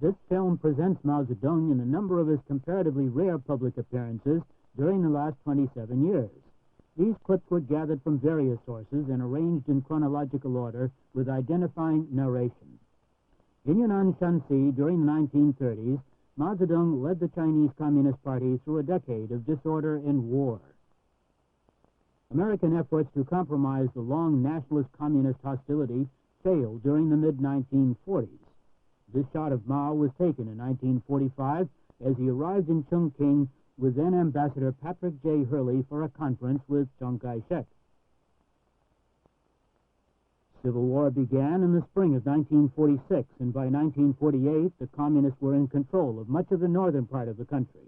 This film presents Mao Zedong in a number of his comparatively rare public appearances during the last 27 years. These clips were gathered from various sources and arranged in chronological order with identifying narration. In Yunnan Shanxi during the 1930s, Mao Zedong led the Chinese Communist Party through a decade of disorder and war. American efforts to compromise the long nationalist communist hostility failed during the mid-1940s. This shot of Mao was taken in 1945 as he arrived in Chongqing with then Ambassador Patrick J. Hurley for a conference with Chiang Kai-shek. Civil war began in the spring of 1946, and by 1948, the Communists were in control of much of the northern part of the country.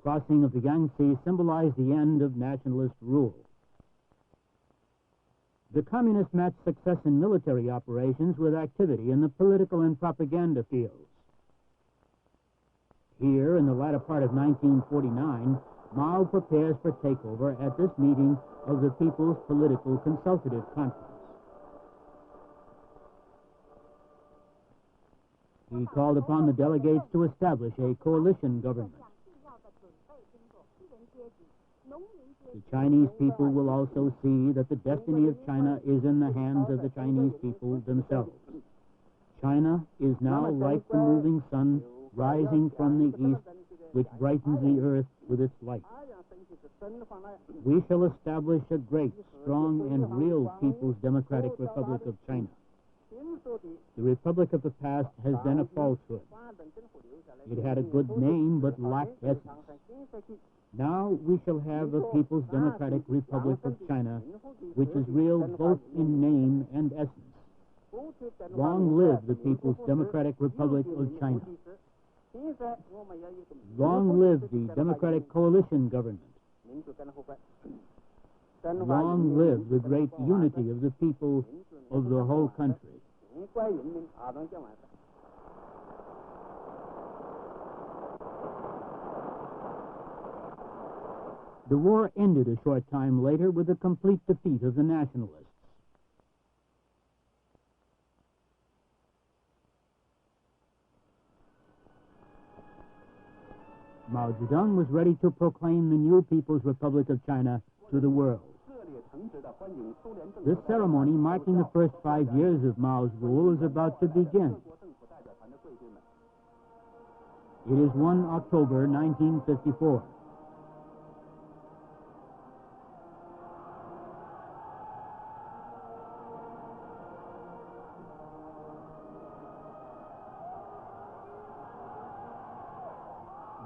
Crossing of the Yangtze symbolized the end of nationalist rule. The Communists matched success in military operations with activity in the political and propaganda fields. Here, in the latter part of 1949, Mao prepares for takeover at this meeting of the People's Political Consultative Conference. He called upon the delegates to establish a coalition government. The Chinese people will also see that the destiny of China is in the hands of the Chinese people themselves. China is now like the moving sun rising from the east, which brightens the earth with its light. We shall establish a great, strong, and real People's Democratic Republic of China. The Republic of the past has been a falsehood. It had a good name, but lacked essence. Now we shall have a People's Democratic Republic of China, which is real both in name and essence. Long live the People's Democratic Republic of China. Long live the Democratic Coalition Government. Long live the great unity of the people of the whole country. The war ended a short time later with the complete defeat of the nationalists. Mao Zedong was ready to proclaim the new People's Republic of China to the world. This ceremony, marking the first 5 years of Mao's rule, is about to begin. It is 1 October 1954.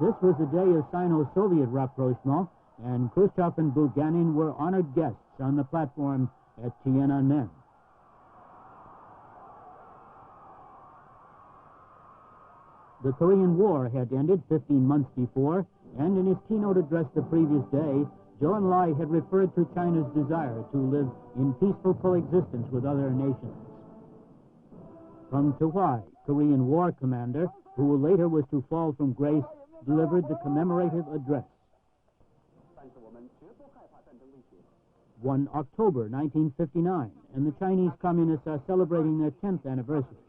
This was the day of Sino-Soviet rapprochement, and Khrushchev and Bulganin were honored guests on the platform at Tiananmen. The Korean War had ended 15 months before, and in his keynote address the previous day, Zhou Enlai had referred to China's desire to live in peaceful coexistence with other nations. Kang Tu-hwai, Korean War commander, who later was to fall from grace, delivered the commemorative address. 1 October 1959, and the Chinese Communists are celebrating their 10th anniversary.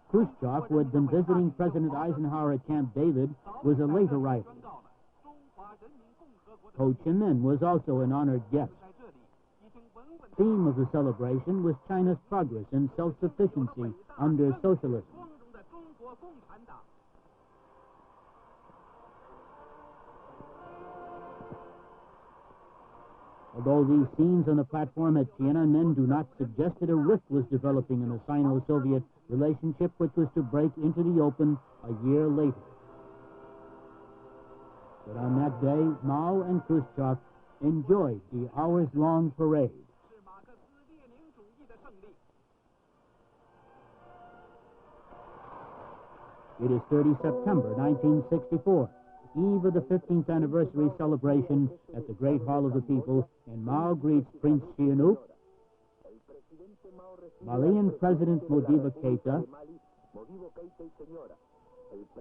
Khrushchev, who had been visiting President Eisenhower at Camp David, was a late arrival. Ho Chi Minh was also an honored guest. The theme of the celebration was China's progress and self-sufficiency under socialism. Although these scenes on the platform at Tiananmen do not suggest that a rift was developing in the Sino-Soviet relationship, which was to break into the open a year later. But on that day, Mao and Khrushchev enjoyed the hours-long parade. It is 30 September 1964, eve of the 15th anniversary celebration at the Great Hall of the People, and Mao greets Prince Sihanouk, Malian President Modibo Keïta,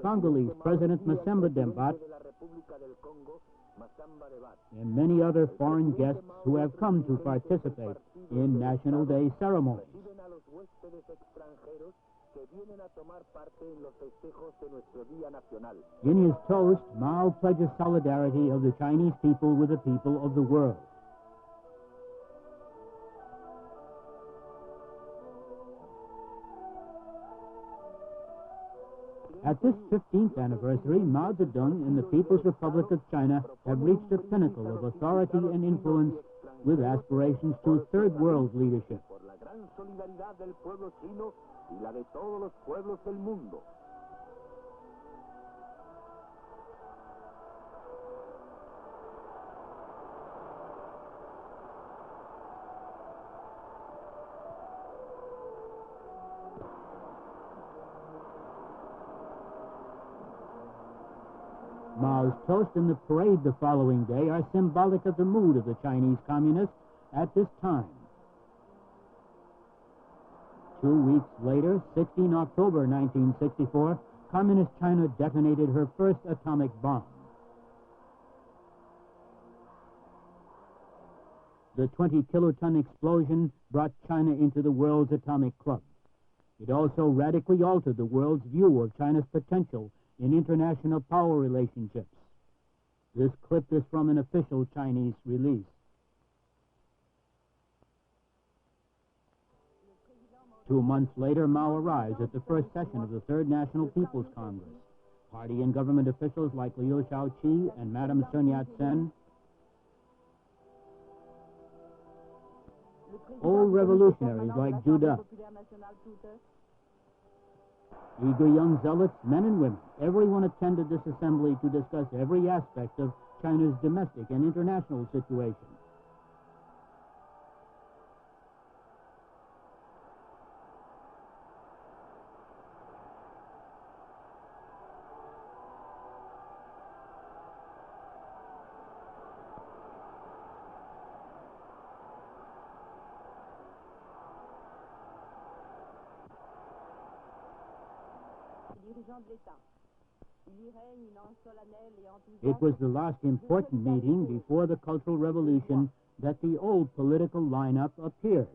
Congolese President Masemba Dembat, and many other foreign guests who have come to participate in National Day ceremonies. In his toast, Mao pledges solidarity of the Chinese people with the people of the world. At this 15th anniversary, Mao Tse-Tung and the People's Republic of China have reached a pinnacle of authority and influence with aspirations to third world leadership. Mao's toast and the parade the following day are symbolic of the mood of the Chinese communists at this time. 2 weeks later, 16 October 1964, Communist China detonated her first atomic bomb. The 20-kiloton explosion brought China into the world's atomic club. It also radically altered the world's view of China's potential in international power relationships. This clip is from an official Chinese release. Two months later, Mao arrives at the first session of the Third National People's Congress. Party and government officials like Liu Shaoqi and Madame Sun Yat-sen, old revolutionaries like Zhu De, eager young zealots, men and women, everyone attended this assembly to discuss every aspect of China's domestic and international situation. It was the last important meeting before the Cultural Revolution that the old political lineup appeared.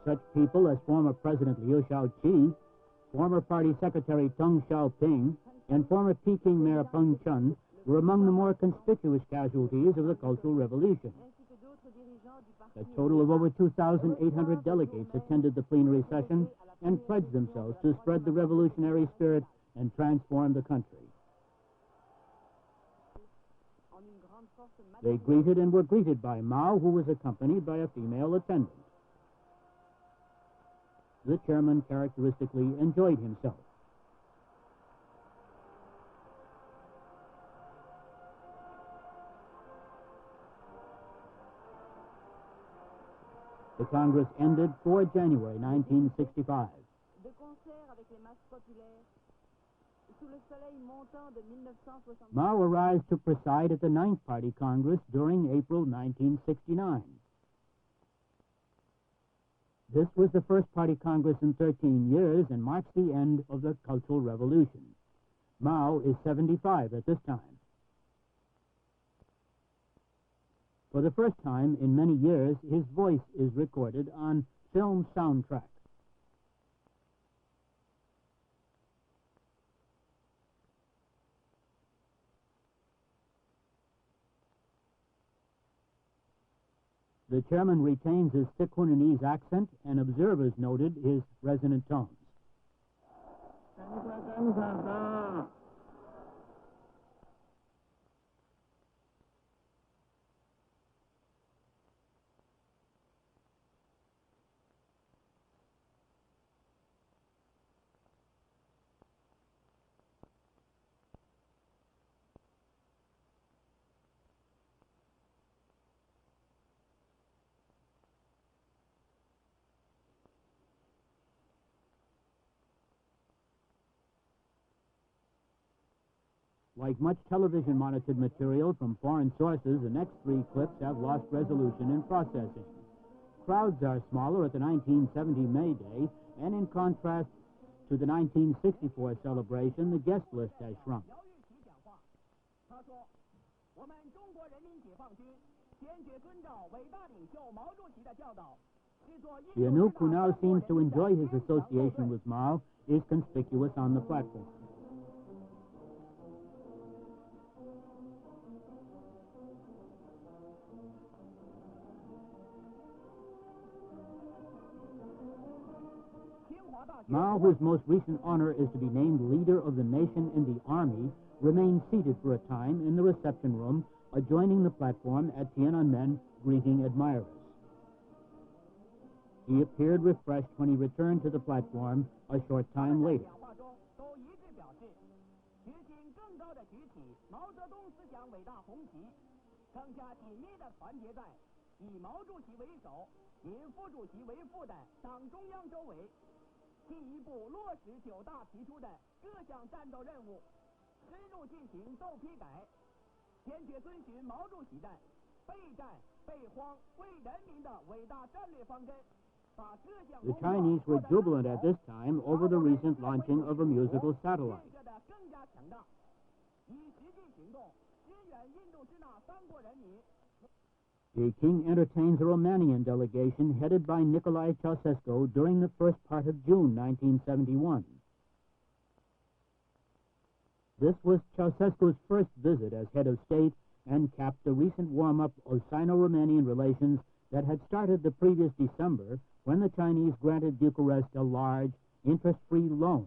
Such people as former President Liu Shaoqi, former Party Secretary Deng Xiaoping, and former Peking Mayor Peng Chun were among the more conspicuous casualties of the Cultural Revolution. A total of over 2,800 delegates attended the plenary session and pledged themselves to spread the revolutionary spirit and transform the country. They greeted and were greeted by Mao, who was accompanied by a female attendant. The chairman characteristically enjoyed himself. The Congress ended 4 January 1965. Mao arrived to preside at the 9th Party Congress during April 1969. This was the first Party Congress in 13 years and marks the end of the Cultural Revolution. Mao is 75 at this time. For the first time in many years, his voice is recorded on film soundtrack. The chairman retains his thick Hunanese accent, and observers noted his resonant tones. Like much television monitored material from foreign sources, the next three clips have lost resolution in processing. Crowds are smaller at the 1970 May Day, and in contrast to the 1964 celebration, the guest list has shrunk. The Anouk, who now seems to enjoy his association with Mao, is conspicuous on the platform. Mao, whose most recent honor is to be named leader of the nation in the army, remained seated for a time in the reception room adjoining the platform at Tiananmen, greeting admirers. He appeared refreshed when he returned to the platform a short time later. The Chinese were jubilant at this time over the recent launching of a musical satellite. The king entertains a Romanian delegation headed by Nicolae Ceausescu during the first part of June 1971. This was Ceausescu's first visit as head of state and capped the recent warm-up of Sino-Romanian relations that had started the previous December when the Chinese granted Bucharest a large, interest-free loan.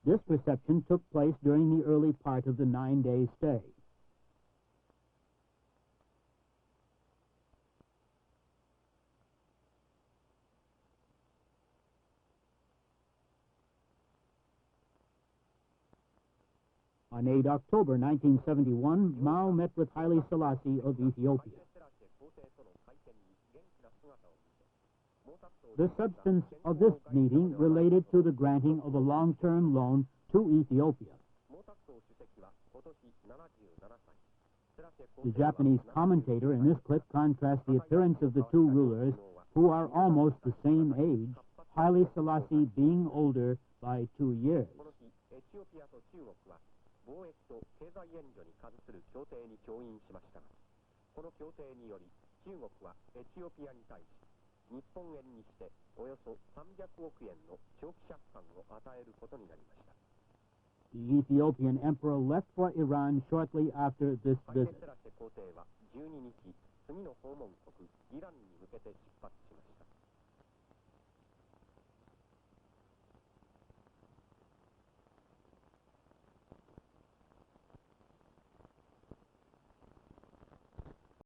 This reception took place during the early part of the 9-day stay. On 8 October 1971, Mao met with Haile Selassie of Ethiopia. The substance of this meeting related to the granting of a long-term loan to Ethiopia. The Japanese commentator in this clip contrasts the appearance of the two rulers, who are almost the same age, Haile Selassie being older by 2 years. 貿易と経済援助に関する協定に調印しましたが、この協定により中国はエチオピアに対し日本円にしておよそ300億円の長期借款を与えることになりました。The Ethiopian emperor left for Iran shortly after this visit. 皇帝は12日、次の訪問国イランに向けて出発しました。